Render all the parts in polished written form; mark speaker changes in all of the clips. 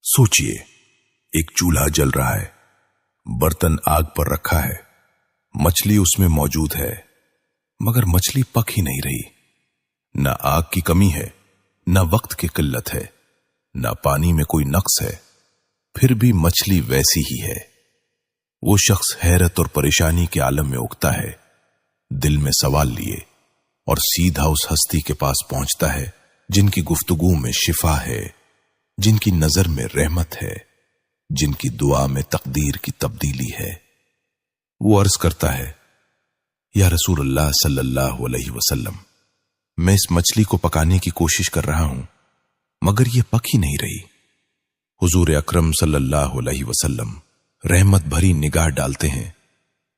Speaker 1: سوچئے، ایک چولہا جل رہا ہے، برتن آگ پر رکھا ہے، مچھلی اس میں موجود ہے، مگر مچھلی پک ہی نہیں رہی۔ نہ آگ کی کمی ہے، نہ وقت کی قلت ہے، نہ پانی میں کوئی نقص ہے، پھر بھی مچھلی ویسی ہی ہے۔ وہ شخص حیرت اور پریشانی کے عالم میں اگتا ہے، دل میں سوال لیے، اور سیدھا اس ہستی کے پاس پہنچتا ہے جن کی گفتگو میں شفا ہے، جن کی نظر میں رحمت ہے، جن کی دعا میں تقدیر کی تبدیلی ہے۔ وہ عرض کرتا ہے، یا رسول اللہ صلی اللہ علیہ وسلم، میں اس مچھلی کو پکانے کی کوشش کر رہا ہوں، مگر یہ پک ہی نہیں رہی۔ حضور اکرم صلی اللہ علیہ وسلم رحمت بھری نگاہ ڈالتے ہیں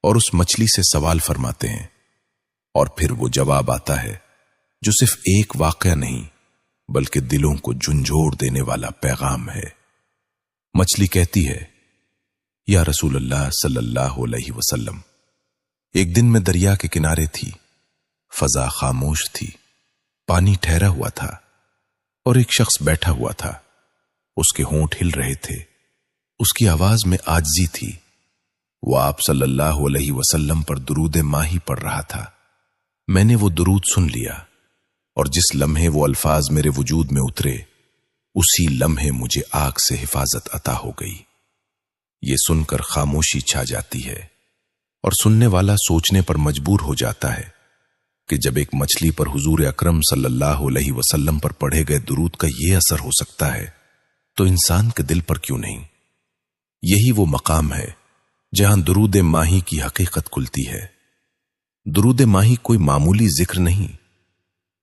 Speaker 1: اور اس مچھلی سے سوال فرماتے ہیں، اور پھر وہ جواب آتا ہے جو صرف ایک واقعہ نہیں بلکہ دلوں کو جھنجھوڑ دینے والا پیغام ہے۔ مچھلی کہتی ہے، یا رسول اللہ صلی اللہ علیہ وسلم، ایک دن میں دریا کے کنارے تھی، فضا خاموش تھی، پانی ٹھہرا ہوا تھا، اور ایک شخص بیٹھا ہوا تھا۔ اس کے ہونٹ ہل رہے تھے، اس کی آواز میں عاجزی تھی۔ وہ آپ صلی اللہ علیہ وسلم پر درود ماہی پڑھ رہا تھا۔ میں نے وہ درود سن لیا، اور جس لمحے وہ الفاظ میرے وجود میں اترے، اسی لمحے مجھے آگ سے حفاظت عطا ہو گئی۔ یہ سن کر خاموشی چھا جاتی ہے، اور سننے والا سوچنے پر مجبور ہو جاتا ہے کہ جب ایک مچھلی پر حضور اکرم صلی اللہ علیہ وسلم پر پڑھے گئے درود کا یہ اثر ہو سکتا ہے تو انسان کے دل پر کیوں نہیں؟ یہی وہ مقام ہے جہاں درود ماہی کی حقیقت کھلتی ہے۔ درود ماہی کوئی معمولی ذکر نہیں،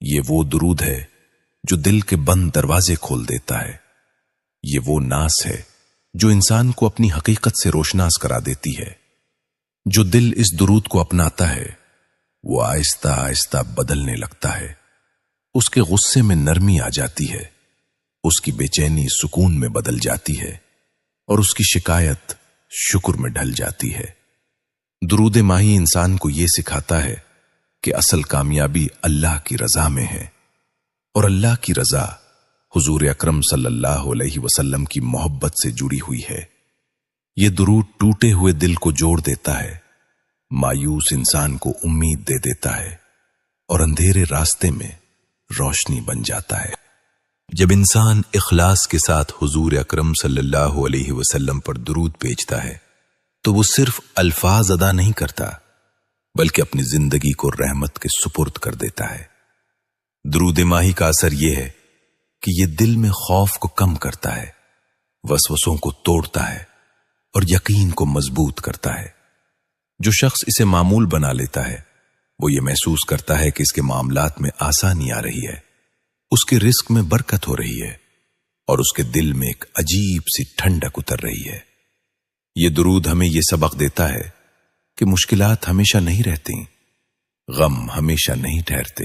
Speaker 1: یہ وہ درود ہے جو دل کے بند دروازے کھول دیتا ہے۔ یہ وہ ناس ہے جو انسان کو اپنی حقیقت سے روشناس کرا دیتی ہے۔ جو دل اس درود کو اپناتا ہے وہ آہستہ آہستہ بدلنے لگتا ہے۔ اس کے غصے میں نرمی آ جاتی ہے، اس کی بے چینی سکون میں بدل جاتی ہے، اور اس کی شکایت شکر میں ڈھل جاتی ہے۔ درود ماہی انسان کو یہ سکھاتا ہے کہ اصل کامیابی اللہ کی رضا میں ہے، اور اللہ کی رضا حضور اکرم صلی اللہ علیہ وسلم کی محبت سے جڑی ہوئی ہے۔ یہ درود ٹوٹے ہوئے دل کو جوڑ دیتا ہے، مایوس انسان کو امید دے دیتا ہے، اور اندھیرے راستے میں روشنی بن جاتا ہے۔ جب انسان اخلاص کے ساتھ حضور اکرم صلی اللہ علیہ وسلم پر درود بھیجتا ہے تو وہ صرف الفاظ ادا نہیں کرتا بلکہ اپنی زندگی کو رحمت کے سپرد کر دیتا ہے۔ درود ماہی کا اثر یہ ہے کہ یہ دل میں خوف کو کم کرتا ہے، وسوسوں کو توڑتا ہے، اور یقین کو مضبوط کرتا ہے۔ جو شخص اسے معمول بنا لیتا ہے وہ یہ محسوس کرتا ہے کہ اس کے معاملات میں آسانی آ رہی ہے، اس کے رزق میں برکت ہو رہی ہے، اور اس کے دل میں ایک عجیب سی ٹھنڈک اتر رہی ہے۔ یہ درود ہمیں یہ سبق دیتا ہے کہ مشکلات ہمیشہ نہیں رہتی، غم ہمیشہ نہیں ٹھہرتے،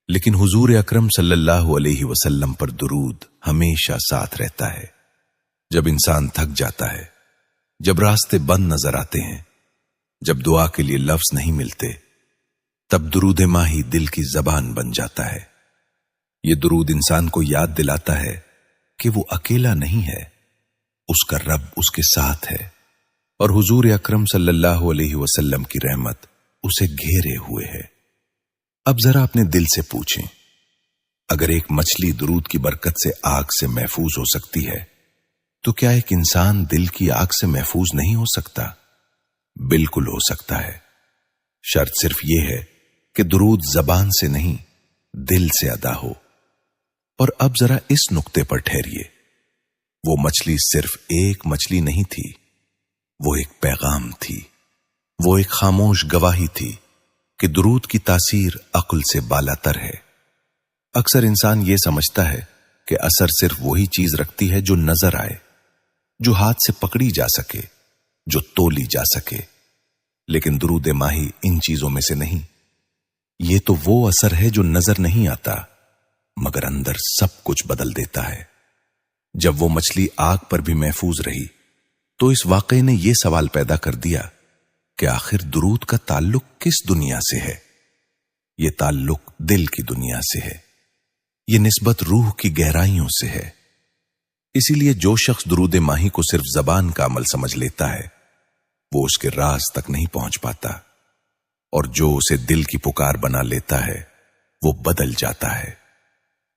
Speaker 1: لیکن حضور اکرم صلی اللہ علیہ وسلم پر درود ہمیشہ ساتھ رہتا ہے۔ جب انسان تھک جاتا ہے، جب راستے بند نظر آتے ہیں، جب دعا کے لیے لفظ نہیں ملتے، تب درود ماہی دل کی زبان بن جاتا ہے۔ یہ درود انسان کو یاد دلاتا ہے کہ وہ اکیلا نہیں ہے، اس کا رب اس کے ساتھ ہے، اور حضور اکرم صلی اللہ علیہ وسلم کی رحمت اسے گھیرے ہوئے ہے۔ اب ذرا اپنے دل سے پوچھیں، اگر ایک مچھلی درود کی برکت سے آگ سے محفوظ ہو سکتی ہے تو کیا ایک انسان دل کی آگ سے محفوظ نہیں ہو سکتا؟ بالکل ہو سکتا ہے، شرط صرف یہ ہے کہ درود زبان سے نہیں دل سے ادا ہو۔ اور اب ذرا اس نقطے پر ٹھہریے، وہ مچھلی صرف ایک مچھلی نہیں تھی، وہ ایک پیغام تھی، وہ ایک خاموش گواہی تھی کہ درود کی تاثیر عقل سے بالا تر ہے۔ اکثر انسان یہ سمجھتا ہے کہ اثر صرف وہی چیز رکھتی ہے جو نظر آئے، جو ہاتھ سے پکڑی جا سکے، جو تولی جا سکے، لیکن درود ماہی ان چیزوں میں سے نہیں۔ یہ تو وہ اثر ہے جو نظر نہیں آتا مگر اندر سب کچھ بدل دیتا ہے۔ جب وہ مچھلی آگ پر بھی محفوظ رہی تو اس واقعے نے یہ سوال پیدا کر دیا کہ آخر درود کا تعلق کس دنیا سے ہے؟ یہ تعلق دل کی دنیا سے ہے، یہ نسبت روح کی گہرائیوں سے ہے۔ اسی لیے جو شخص درود ماہی کو صرف زبان کا عمل سمجھ لیتا ہے وہ اس کے راز تک نہیں پہنچ پاتا، اور جو اسے دل کی پکار بنا لیتا ہے وہ بدل جاتا ہے۔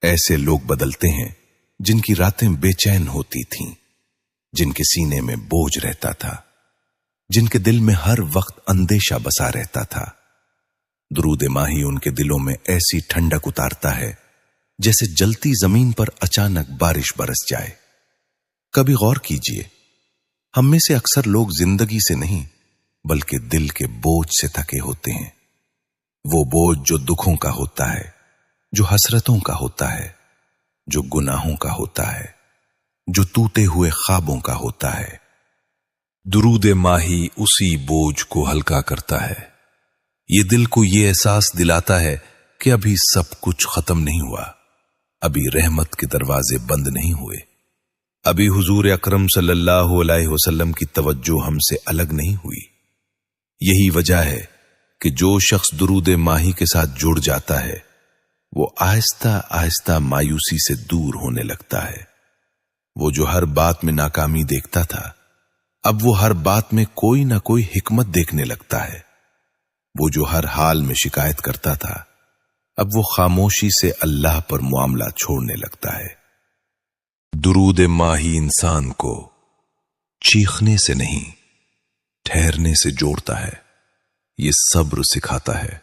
Speaker 1: ایسے لوگ بدلتے ہیں جن کی راتیں بے چین ہوتی تھیں، جن کے سینے میں بوجھ رہتا تھا، جن کے دل میں ہر وقت اندیشہ بسا رہتا تھا۔ درود ماہی ان کے دلوں میں ایسی ٹھنڈک اتارتا ہے جیسے جلتی زمین پر اچانک بارش برس جائے۔ کبھی غور کیجئے، ہم میں سے اکثر لوگ زندگی سے نہیں بلکہ دل کے بوجھ سے تھکے ہوتے ہیں۔ وہ بوجھ جو دکھوں کا ہوتا ہے، جو حسرتوں کا ہوتا ہے، جو گناہوں کا ہوتا ہے، جو ٹوٹے ہوئے خوابوں کا ہوتا ہے۔ درود ماہی اسی بوجھ کو ہلکا کرتا ہے۔ یہ دل کو یہ احساس دلاتا ہے کہ ابھی سب کچھ ختم نہیں ہوا، ابھی رحمت کے دروازے بند نہیں ہوئے، ابھی حضور اکرم صلی اللہ علیہ وسلم کی توجہ ہم سے الگ نہیں ہوئی۔ یہی وجہ ہے کہ جو شخص درود ماہی کے ساتھ جڑ جاتا ہے وہ آہستہ آہستہ مایوسی سے دور ہونے لگتا ہے۔ وہ جو ہر بات میں ناکامی دیکھتا تھا اب وہ ہر بات میں کوئی نہ کوئی حکمت دیکھنے لگتا ہے۔ وہ جو ہر حال میں شکایت کرتا تھا اب وہ خاموشی سے اللہ پر معاملہ چھوڑنے لگتا ہے۔ درود ماہی انسان کو چیخنے سے نہیں ٹھہرنے سے جوڑتا ہے، یہ صبر سکھاتا ہے،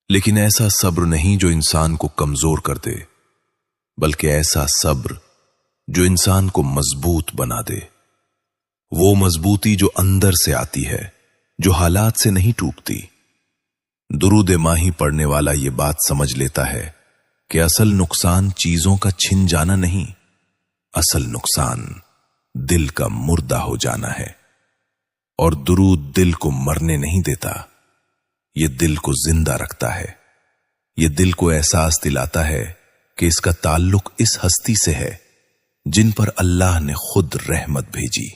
Speaker 1: لیکن ایسا صبر نہیں جو انسان کو کمزور کر دے، بلکہ ایسا صبر جو انسان کو مضبوط بنا دے۔ وہ مضبوطی جو اندر سے آتی ہے، جو حالات سے نہیں ٹوٹتی۔ درود ماہی پڑھنے والا یہ بات سمجھ لیتا ہے کہ اصل نقصان چیزوں کا چھن جانا نہیں، اصل نقصان دل کا مردہ ہو جانا ہے۔ اور درود دل کو مرنے نہیں دیتا، یہ دل کو زندہ رکھتا ہے۔ یہ دل کو احساس دلاتا ہے کہ اس کا تعلق اس ہستی سے ہے جن پر اللہ نے خود رحمت بھیجی۔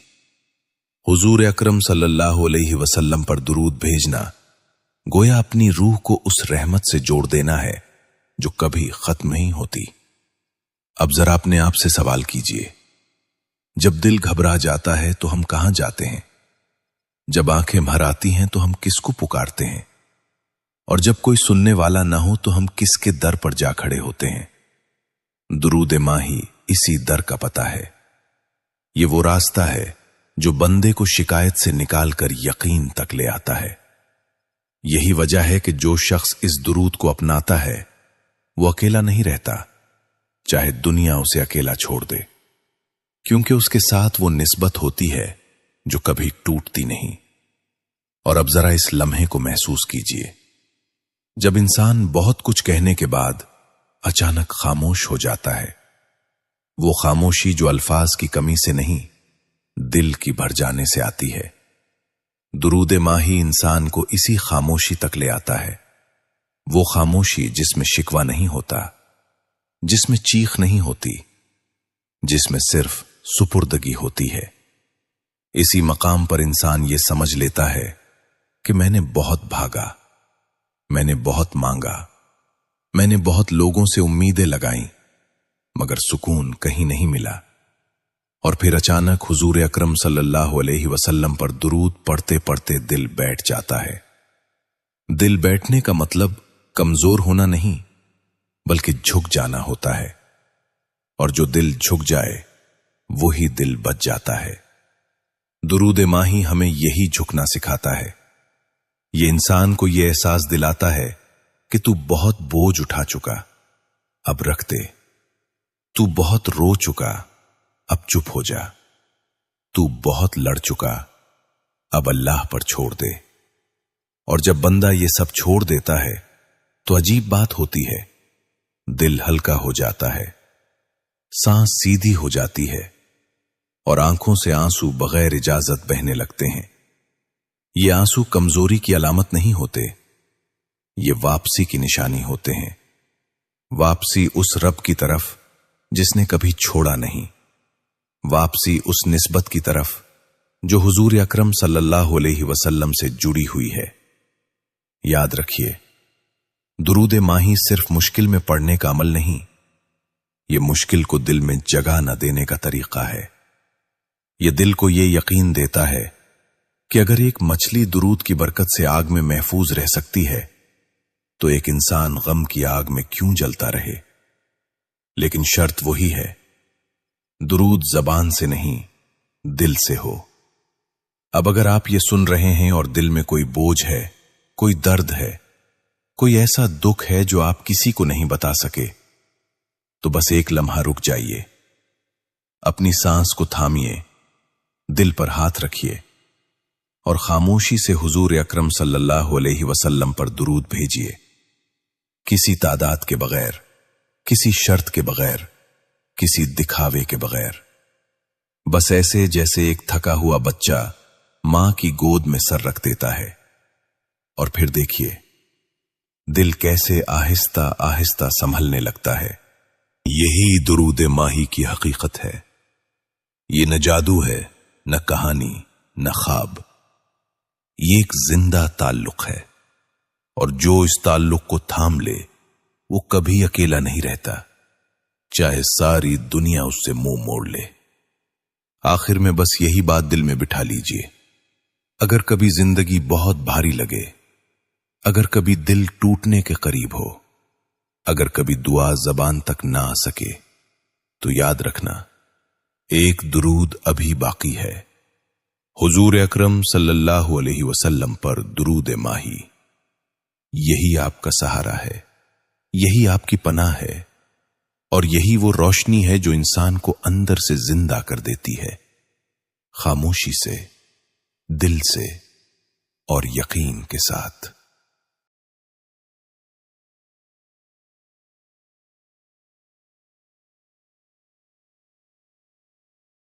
Speaker 1: حضور اکرم صلی اللہ علیہ وسلم پر درود بھیجنا گویا اپنی روح کو اس رحمت سے جوڑ دینا ہے جو کبھی ختم نہیں ہوتی۔ اب ذرا اپنے آپ سے سوال کیجئے، جب دل گھبرا جاتا ہے تو ہم کہاں جاتے ہیں؟ جب آنکھیں بھر آتی ہیں تو ہم کس کو پکارتے ہیں؟ اور جب کوئی سننے والا نہ ہو تو ہم کس کے در پر جا کھڑے ہوتے ہیں؟ درود ماہی اسی در کا پتہ ہے۔ یہ وہ راستہ ہے جو بندے کو شکایت سے نکال کر یقین تک لے آتا ہے۔ یہی وجہ ہے کہ جو شخص اس درود کو اپناتا ہے وہ اکیلا نہیں رہتا، چاہے دنیا اسے اکیلا چھوڑ دے، کیونکہ اس کے ساتھ وہ نسبت ہوتی ہے جو کبھی ٹوٹتی نہیں۔ اور اب ذرا اس لمحے کو محسوس کیجئے، جب انسان بہت کچھ کہنے کے بعد اچانک خاموش ہو جاتا ہے، وہ خاموشی جو الفاظ کی کمی سے نہیں دل کی بھر جانے سے آتی ہے۔ درود ماہی انسان کو اسی خاموشی تک لے آتا ہے، وہ خاموشی جس میں شکوہ نہیں ہوتا، جس میں چیخ نہیں ہوتی، جس میں صرف سپردگی ہوتی ہے۔ اسی مقام پر انسان یہ سمجھ لیتا ہے کہ میں نے بہت بھاگا، میں نے بہت مانگا، میں نے بہت لوگوں سے امیدیں لگائیں، مگر سکون کہیں نہیں ملا۔ اور پھر اچانک حضور اکرم صلی اللہ علیہ وسلم پر درود پڑھتے پڑھتے دل بیٹھ جاتا ہے۔ دل بیٹھنے کا مطلب کمزور ہونا نہیں بلکہ جھک جانا ہوتا ہے، اور جو دل جھک جائے وہی دل بچ جاتا ہے۔ درود ماہی ہمیں یہی جھکنا سکھاتا ہے۔ یہ انسان کو یہ احساس دلاتا ہے کہ تو بہت بوجھ اٹھا چکا، اب رکھ دے۔ تو بہت رو چکا، اب چپ ہو جا۔ تو بہت لڑ چکا، اب اللہ پر چھوڑ دے۔ اور جب بندہ یہ سب چھوڑ دیتا ہے تو عجیب بات ہوتی ہے، دل ہلکا ہو جاتا ہے، سانس سیدھی ہو جاتی ہے، اور آنکھوں سے آنسو بغیر اجازت بہنے لگتے ہیں۔ یہ آنسو کمزوری کی علامت نہیں ہوتے، یہ واپسی کی نشانی ہوتے ہیں۔ واپسی اس رب کی طرف جس نے کبھی چھوڑا نہیں، واپسی اس نسبت کی طرف جو حضور اکرم صلی اللہ علیہ وسلم سے جڑی ہوئی ہے۔ یاد رکھیے، درود ماہی صرف مشکل میں پڑھنے کا عمل نہیں، یہ مشکل کو دل میں جگہ نہ دینے کا طریقہ ہے۔ یہ دل کو یہ یقین دیتا ہے کہ اگر ایک مچھلی درود کی برکت سے آگ میں محفوظ رہ سکتی ہے تو ایک انسان غم کی آگ میں کیوں جلتا رہے؟ لیکن شرط وہی ہے، درود زبان سے نہیں، دل سے ہو۔ اب اگر آپ یہ سن رہے ہیں اور دل میں کوئی بوجھ ہے، کوئی درد ہے، کوئی ایسا دکھ ہے جو آپ کسی کو نہیں بتا سکے، تو بس ایک لمحہ رک جائیے، اپنی سانس کو تھامیے، دل پر ہاتھ رکھیے اور خاموشی سے حضور اکرم صلی اللہ علیہ وسلم پر درود بھیجیے، کسی تعداد کے بغیر، کسی شرط کے بغیر، کسی دکھاوے کے بغیر، بس ایسے جیسے ایک تھکا ہوا بچہ ماں کی گود میں سر رکھ دیتا ہے، اور پھر دیکھیے دل کیسے آہستہ آہستہ سنبھلنے لگتا ہے۔ یہی درود ماہی کی حقیقت ہے۔ یہ نہ جادو ہے، نہ کہانی، نہ خواب، یہ ایک زندہ تعلق ہے، اور جو اس تعلق کو تھام لے وہ کبھی اکیلا نہیں رہتا، چاہے ساری دنیا اس سے منہ موڑ لے۔ آخر میں بس یہی بات دل میں بٹھا لیجئے، اگر کبھی زندگی بہت بھاری لگے، اگر کبھی دل ٹوٹنے کے قریب ہو، اگر کبھی دعا زبان تک نہ آ سکے، تو یاد رکھنا ایک درود ابھی باقی ہے، حضور اکرم صلی اللہ علیہ وسلم پر درود ماہی۔ یہی آپ کا سہارا ہے، یہی آپ کی پناہ ہے، اور یہی وہ روشنی ہے جو انسان کو اندر سے زندہ کر دیتی ہے، خاموشی سے، دل سے اور یقین کے ساتھ۔